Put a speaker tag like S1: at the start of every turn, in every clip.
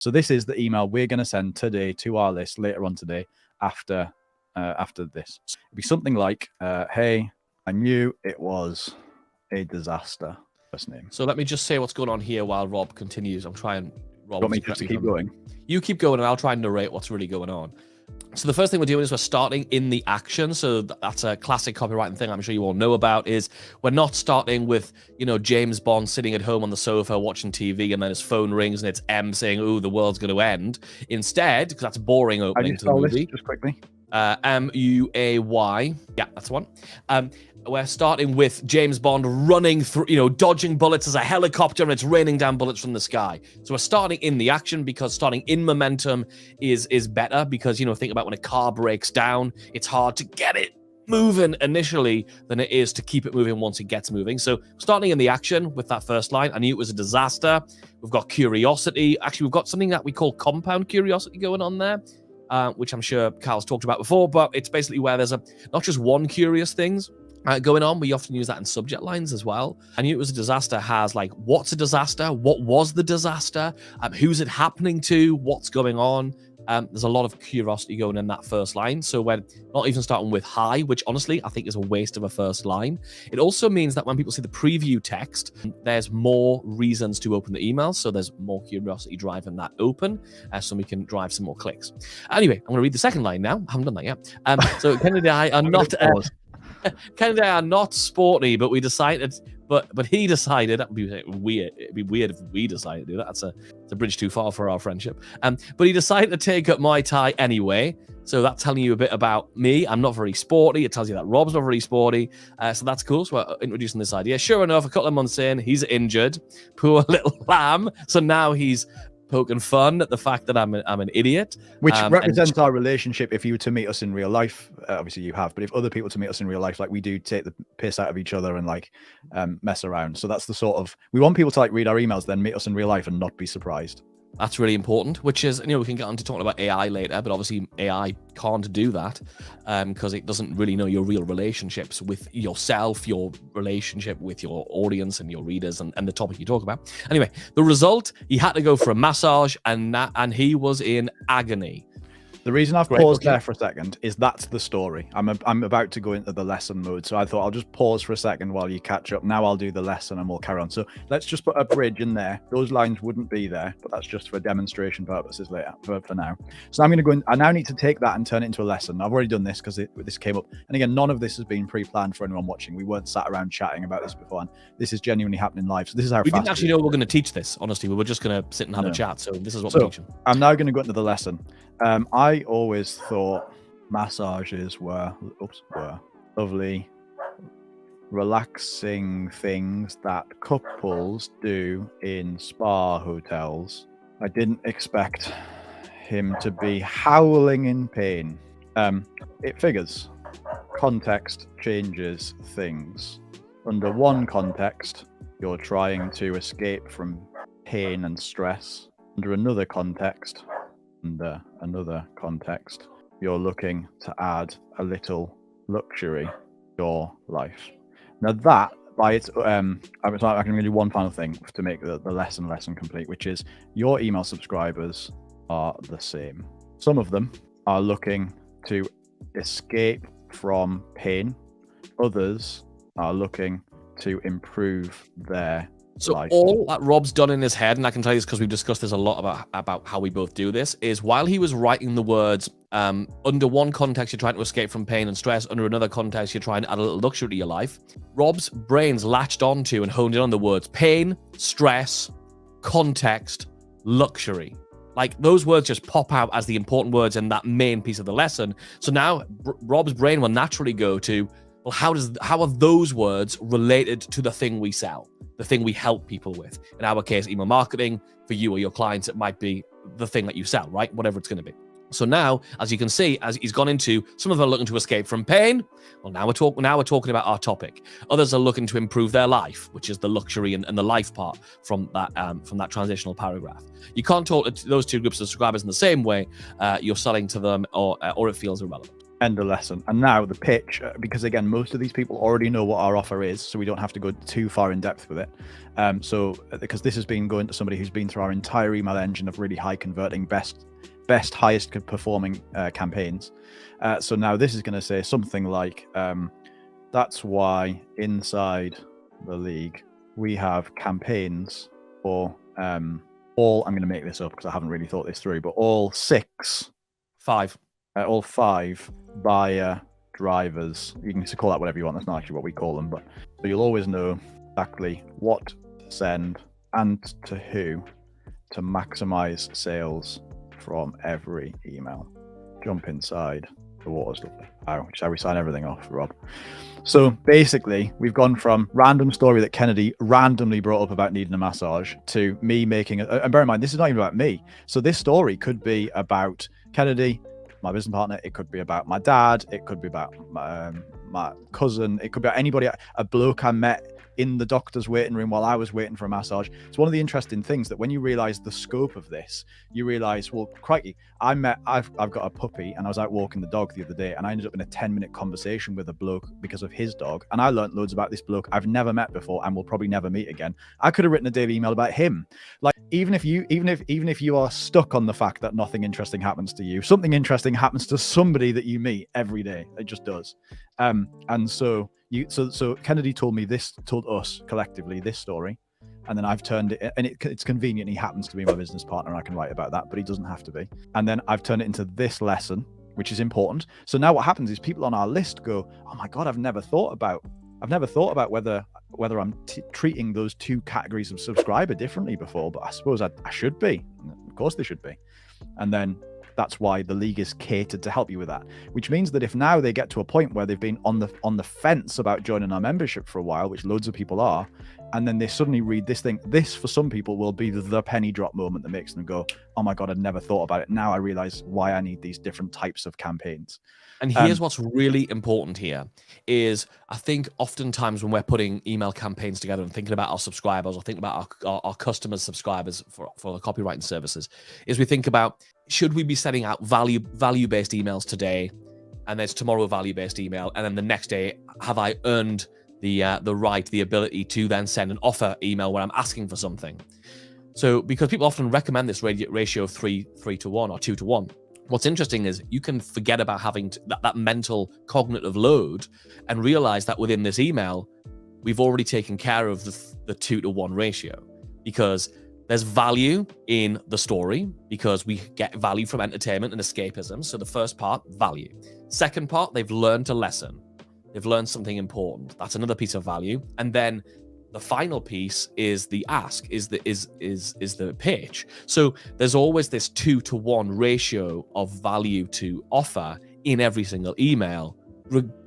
S1: So this is the email we're going to send today to our list later on today after this. It'd be something like, hey, I knew it was a disaster. First name.
S2: So let me just say what's going on here while Rob continues. I'm trying. Rob,
S1: want me just to keep going?
S2: You keep going and I'll try and narrate what's really going on. So the first thing we're doing is we're starting in the action. So that's a classic copywriting thing I'm sure you all know about, is we're not starting with, James Bond sitting at home on the sofa watching TV and then his phone rings and it's M saying, "Oh, the world's going to end." Instead, because that's a boring opening to the movie.
S1: Just quickly.
S2: MUAY. Yeah, that's the one. We're starting with James Bond running through, dodging bullets as a helicopter and it's raining down bullets from the sky. So we're starting in the action because starting in momentum is better because, think about when a car breaks down, it's hard to get it moving initially than it is to keep it moving once it gets moving. So starting in the action with that first line, I knew it was a disaster. We've got curiosity. Actually, we've got something that we call compound curiosity going on there. Which I'm sure Carl's talked about before, but it's basically where there's not just one curious things going on. We often use that in subject lines as well. I knew it was a disaster has like, what's a disaster? What was the disaster? Who's it happening to? What's going on? There's a lot of curiosity going in that first line. So we're not even starting with hi, which honestly, I think is a waste of a first line. It also means that when people see the preview text, there's more reasons to open the email. So there's more curiosity driving that open, so we can drive some more clicks. Anyway, I'm going to read the second line now. I haven't done that yet. So Ken and I are not... Ken and I are not sporty, but we decided... But he decided, that would be weird. It'd be weird if we decided to do that. It's a bridge too far for our friendship. But he decided to take up Muay Thai anyway. So that's telling you a bit about me. I'm not very sporty. It tells you that Rob's not very sporty. So that's cool. So we're introducing this idea. Sure enough, a couple of months in, he's injured. Poor little lamb. So now he's poking fun at the fact that I'm an idiot.
S1: Which represents our relationship. If you were to meet us in real life, obviously you have, but if other people to meet us in real life, like we do take the piss out of each other and like mess around. So that's the sort of, we want people to like read our emails, then meet us in real life and not be surprised.
S2: That's really important, which is, we can get on to talking about AI later, but obviously AI can't do that because it doesn't really know your real relationships with yourself, your relationship with your audience and your readers and the topic you talk about. Anyway, the result, he had to go for a massage and he was in agony.
S1: The reason I've paused there for a second is that's the story. I'm about to go into the lesson mode, so I thought I'll just pause for a second while you catch up. Now I'll do the lesson and we'll carry on. So let's just put a bridge in there. Those lines wouldn't be there, but that's just for demonstration purposes later, for now. So I'm going to go in. I now need to take that and turn it into a lesson. I've already done this because this came up. And again, none of this has been pre-planned for anyone watching. We weren't sat around chatting about this beforehand. This is genuinely happening live. So this is how
S2: we didn't actually know we were going to teach this, honestly. We were just going to sit and have a chat. So this is what we're teaching.
S1: I'm now going to go into the lesson. I always thought massages were lovely, relaxing things that couples do in spa hotels. I didn't expect him to be howling in pain. It figures. Context changes things. Under one context, you're trying to escape from pain and stress. Under another context, you're looking to add a little luxury to your life. Now that, by its, I'm going to do one final thing to make the lesson complete, which is your email subscribers are the same. Some of them are looking to escape from pain. Others are looking to improve their
S2: So
S1: life.
S2: All that Rob's done in his head, and I can tell you this because we've discussed this a lot about how we both do this, is while he was writing the words, under one context, you're trying to escape from pain and stress. Under another context, you're trying to add a little luxury to your life. Rob's brain's latched onto and honed in on the words pain, stress, context, luxury. Like those words just pop out as the important words in that main piece of the lesson. So now Rob's brain will naturally go to, well, how are those words related to the thing we sell, the thing we help people with? In our case, email marketing. For you or your clients, it might be the thing that you sell, right? Whatever it's going to be. So now, as you can see, as he's gone into, some of them are looking to escape from pain. Well, now we're talking about our topic. Others are looking to improve their life, which is the luxury and the life part from that transitional paragraph. You can't talk to those two groups of subscribers in the same way. You're selling to them, or it feels irrelevant.
S1: End of lesson. And now the pitch, because again, most of these people already know what our offer is, so we don't have to go too far in depth with it. Because this has been going to somebody who's been through our entire email engine of really high converting, best, highest performing campaigns. So now this is going to say something like, that's why inside the league we have campaigns for all, I'm going to make this up because I haven't really thought this through, but all 5 buyer drivers. You can call that whatever you want. That's not actually what we call them, but so you'll always know exactly what to send and to who to maximize sales from every email. Jump inside the water's lovely. How shall we sign everything off, Rob? So basically, we've gone from random story that Kennedy randomly brought up about needing a massage to me making and bear in mind, this is not even about me. So this story could be about Kennedy, my business partner. It could be about my dad. It could be about my cousin. It could be about anybody, a bloke I met in the doctor's waiting room while I was waiting for a massage. It's one of the interesting things that when you realize the scope of this, you realize, well, crikey, I've got a puppy and I was out walking the dog the other day and I ended up in a 10-minute conversation with a bloke because of his dog. And I learned loads about this bloke I've never met before and will probably never meet again. I could have written a daily email about him. Like, even if you are stuck on the fact that nothing interesting happens to you, something interesting happens to somebody that you meet every day. It just does. And so Kennedy told us collectively this story, and then I've turned it, and it's convenient. He happens to be my business partner, and I can write about that, but he doesn't have to be. And then I've turned it into this lesson, which is important. So now what happens is people on our list go, "Oh my God, I've never thought about whether I'm treating those two categories of subscriber differently before, but I suppose I should be. Of course they should be." And then that's why the league is catered to help you with that, which means that if now they get to a point where they've been on the fence about joining our membership for a while, which loads of people are, and then they suddenly read this thing, this for some people will be the penny drop moment that makes them go, "Oh my God, I'd never thought about it. Now I realize why I need these different types of campaigns."
S2: And here's what's really important here is I think oftentimes when we're putting email campaigns together and thinking about our subscribers or thinking about our customers' subscribers for the copywriting services, is we think about, should we be sending out value-based emails today, and there's tomorrow a value-based email, and then the next day, have I earned the ability to then send an offer email where I'm asking for something? So because people often recommend this ratio of 3 to 1 or 2 to 1. What's interesting is you can forget about having that mental cognitive load and realize that within this email, we've already taken care of the 2 to 1 ratio, because there's value in the story because we get value from entertainment and escapism. So the first part, value. Second part, they've learned a lesson. They've learned something important. That's another piece of value. And then the final piece is the ask, is the pitch. So there's always this 2 to 1 ratio of value to offer in every single email,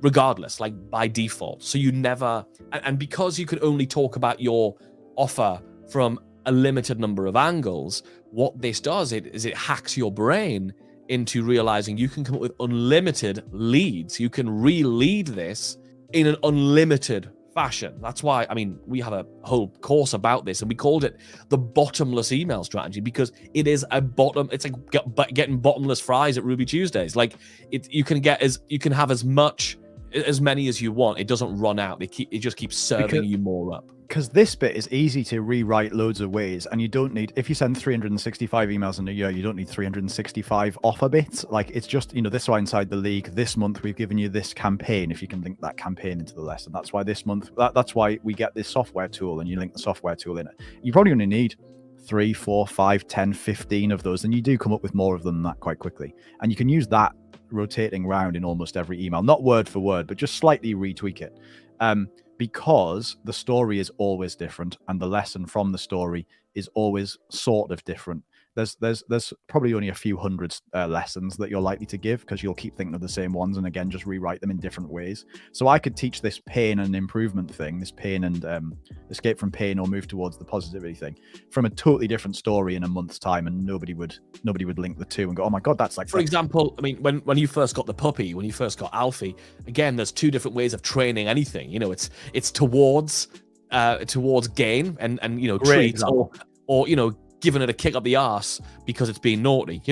S2: regardless, like by default. So you never, and because you can only talk about your offer from a limited number of angles, what this does is it hacks your brain into realizing you can come up with unlimited leads. You can re-lead this in an unlimited fashion. That's why, I mean, we have a whole course about this, and we called it the bottomless email strategy, because it is it's like getting bottomless fries at Ruby Tuesdays. Like you can have as many as you want. It doesn't run out. It just keeps serving you more up.
S1: Because this bit is easy to rewrite loads of ways, and you don't need, if you send 365 emails in a year, you don't need 365 offer bits. Like, it's just, this why inside the league this month we've given you this campaign, if you can link that campaign into the lesson. That's why this month, that's why we get this software tool, and you link the software tool in it. You probably only need 3, 4, 5, 10, 15 of those, and you do come up with more of them than that quite quickly. And you can use that rotating round in almost every email, not word for word, but just slightly retweak it. Because the story is always different, and the lesson from the story is always sort of different. There's probably only a few hundred lessons that you're likely to give, because you'll keep thinking of the same ones and again just rewrite them in different ways. So I could teach this pain and improvement thing, this pain and escape from pain or move towards the positivity thing, from a totally different story in a month's time, and nobody would link the two and go, "Oh my God, that's like..."
S2: For example, I mean, when you first got the puppy, when you first got Alfie, again, there's 2 different ways of training anything. It's towards gain and treats, or giving it a kick up the arse because it's being naughty.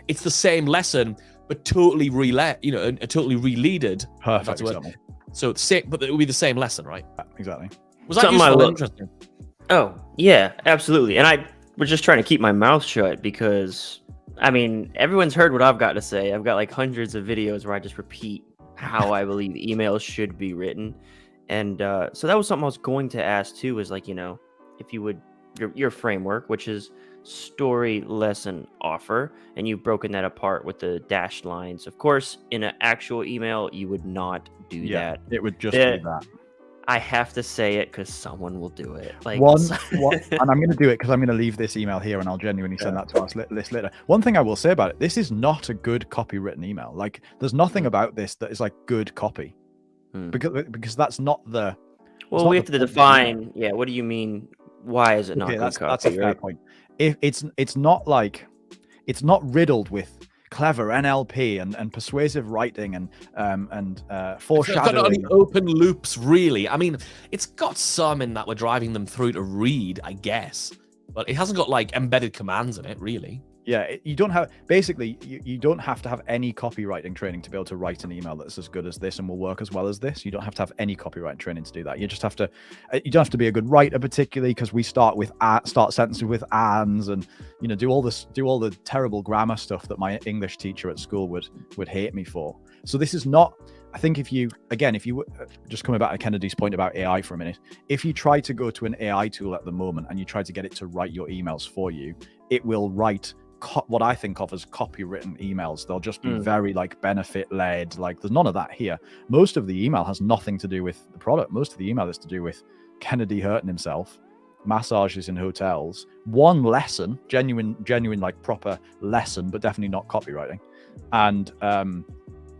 S2: It's the same lesson, but totally totally releaded.
S1: Perfect example.
S2: So same, but it would be the same lesson, right?
S1: Exactly.
S2: Was that useful and interesting?
S3: Oh, yeah, absolutely. And I was just trying to keep my mouth shut because, I mean, everyone's heard what I've got to say. I've got like hundreds of videos where I just repeat how I believe emails should be written. And so that was something I was going to ask too, is like, if you would, your framework, which is story, lesson, offer, and you've broken that apart with the dashed lines. Of course, in an actual email, you would not do that.
S1: It would just be that.
S3: I have to say it because someone will do it. Like
S1: and I'm going to do it because I'm going to leave this email here, and I'll genuinely send that to our list later. One thing I will say about it: this is not a good copywritten email. Like, there's nothing about this that is like good copy, because that's not the.
S3: Well, we have to define. Yeah, what do you mean? Why is it not good copy?
S1: That's a fair point. If it's not riddled with clever NLP and persuasive writing and foreshadowing.
S2: It's got any open loops, really. I mean, it's got some in that we're driving them through to read, I guess, but it hasn't got like embedded commands in it, really.
S1: Yeah, you don't have, basically, you don't have to have any copywriting training to be able to write an email that's as good as this and will work as well as this. You don't have to have any copywriting training to do that. You just have to, you don't have to be a good writer particularly, because we start sentences with ands and, do all the terrible grammar stuff that my English teacher at school would hate me for. So this is not, I think if you just coming back to Kennedy's point about AI for a minute, if you try to go to an AI tool at the moment and you try to get it to write your emails for you, it will write what I think of as copywritten emails. They'll just be very like benefit led. Like, there's none of that here. Most of the email has nothing to do with the product. Most of the email is to do with Kennedy hurting himself, massages in hotels, one lesson, genuine like proper lesson, but definitely not copywriting, and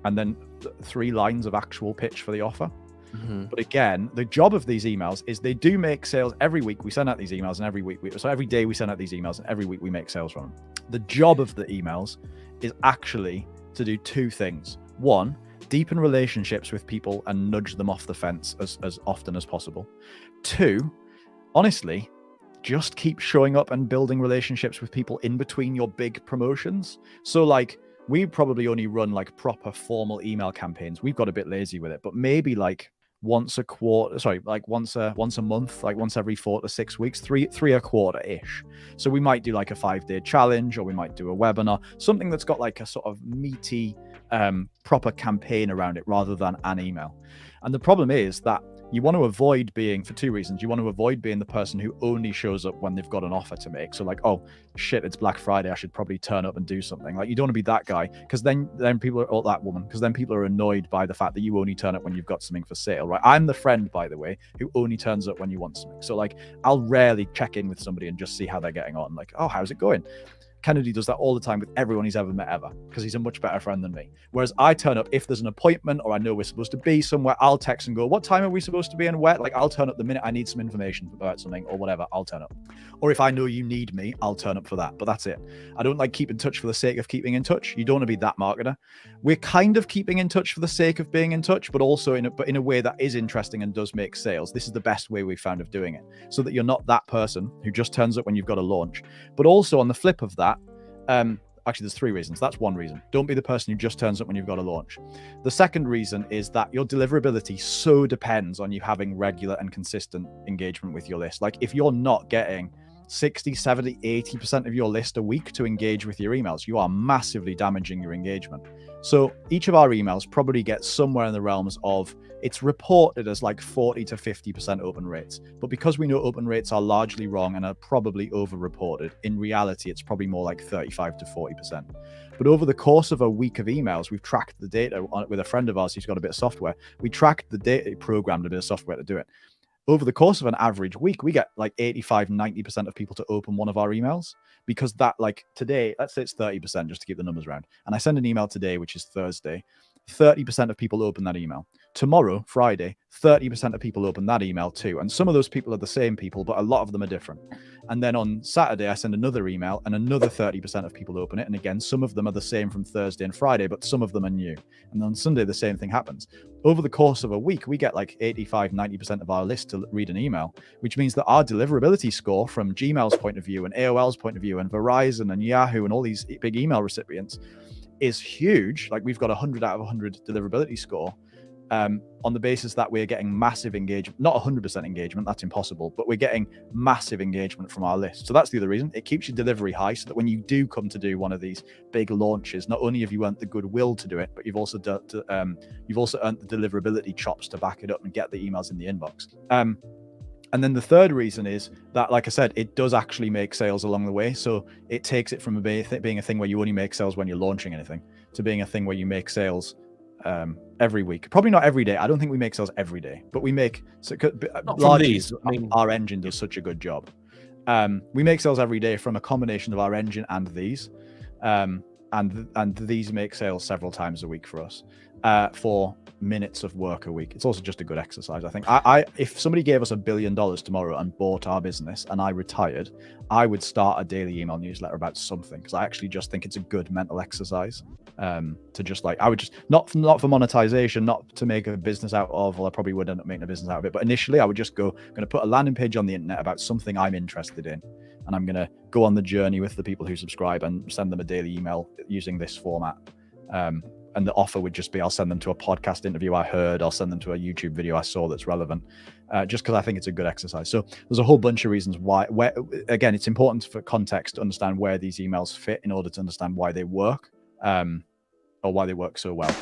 S1: then 3 lines of actual pitch for the offer. But again, the job of these emails is they do make sales. Every week we send out these emails, and every day we send out these emails, and every week we make sales from them. The job of the emails is actually to do 2 things. 1, deepen relationships with people and nudge them off the fence as often as possible. 2, honestly, just keep showing up and building relationships with people in between your big promotions. So like, we probably only run like proper formal email campaigns. We've got a bit lazy with it, but maybe like once a month, like once every 4 to 6 weeks, three a quarter ish. So we might do like a 5-day challenge, or we might do a webinar, something that's got like a sort of meaty, proper campaign around it rather than an email. And the problem is that you want to avoid being, for 2 reasons. You want to avoid being the person who only shows up when they've got an offer to make. So like, oh shit, it's Black Friday, I should probably turn up and do something. Like, you don't want to be that guy, because then people are, or that woman, because then people are annoyed by the fact that you only turn up when you've got something for sale, right? I'm the friend, by the way, who only turns up when you want something. So like, I'll rarely check in with somebody and just see how they're getting on. Like, oh, how's it going? Kennedy does that all the time with everyone he's ever met ever, because he's a much better friend than me. Whereas I turn up if there's an appointment, or I know we're supposed to be somewhere. I'll text and go, what time are we supposed to be and where? Like, I'll turn up the minute I need some information about something or whatever, I'll turn up. Or if I know you need me, I'll turn up for that. But that's it. I don't like keep in touch for the sake of keeping in touch. You don't want to be that marketer. We're kind of keeping in touch for the sake of being in touch, but also in a way that is interesting and does make sales. This is the best way we've found of doing it, so that you're not that person who just turns up when you've got a launch. But also on the flip of that, actually there's 3 reasons. That's one reason. Don't be the person who just turns up when you've got a launch. The second reason is that your deliverability so depends on you having regular and consistent engagement with your list. Like, if you're not getting 60, 70, 80% of your list a week to engage with your emails, you are massively damaging your engagement. So each of our emails probably gets somewhere in the realms of, it's reported as like 40 to 50% open rates. But because we know open rates are largely wrong and are probably over-reported, in reality, it's probably more like 35 to 40%. But over the course of a week of emails, we've tracked the data with a friend of ours who's got a bit of software. We tracked the data, programmed a bit of software to do it. Over the course of an average week, we get like 85, 90% of people to open one of our emails, because that, like today, let's say it's 30% just to keep the numbers round. And I send an email today, which is Thursday. 30% of people open that email. Tomorrow, Friday, 30% of people open that email too. And some of those people are the same people, but a lot of them are different. And then on Saturday, I send another email and another 30% of people open it. And again, some of them are the same from Thursday and Friday, but some of them are new. And on Sunday, the same thing happens. Over the course of a week, we get like 85, 90% of our list to read an email, which means that our deliverability score from Gmail's point of view and AOL's point of view and Verizon and Yahoo and all these big email recipients is huge. Like we've got 100 out of 100 deliverability score, on the basis that we're getting massive engagement, not 100% engagement, that's impossible, but we're getting massive engagement from our list. So that's the other reason. It keeps your delivery high, so that when you do come to do one of these big launches, not only have you earned the goodwill to do it, but you've also earned the deliverability chops to back it up and get the emails in the inbox. And then the third reason is that, like I said, it does actually make sales along the way. So it takes it from being a thing where you only make sales when you're launching anything to being a thing where you make sales every week. Probably not every day. I don't think we make sales every day, but we make our engine does such a good job. We make sales every day from a combination of our engine and these, and these make sales several times a week for us, for minutes of work a week. It's also just a good exercise. I think if somebody gave us $1 billion tomorrow and bought our business and I retired, I would start a daily email newsletter about something, because I actually just think it's a good mental exercise. To just like, I would just not for monetization, not to make a business out of, well, I probably would end up making a business out of it, but initially I would just going to put a landing page on the internet about something I'm interested in, and I'm going to go on the journey with the people who subscribe and send them a daily email using this format. And the offer would just be, I'll send them to a podcast interview I heard, I'll send them to a YouTube video I saw that's relevant, just because I think it's a good exercise. So there's a whole bunch of reasons why, again, it's important for context to understand where these emails fit in order to understand why they work, or why they work so well.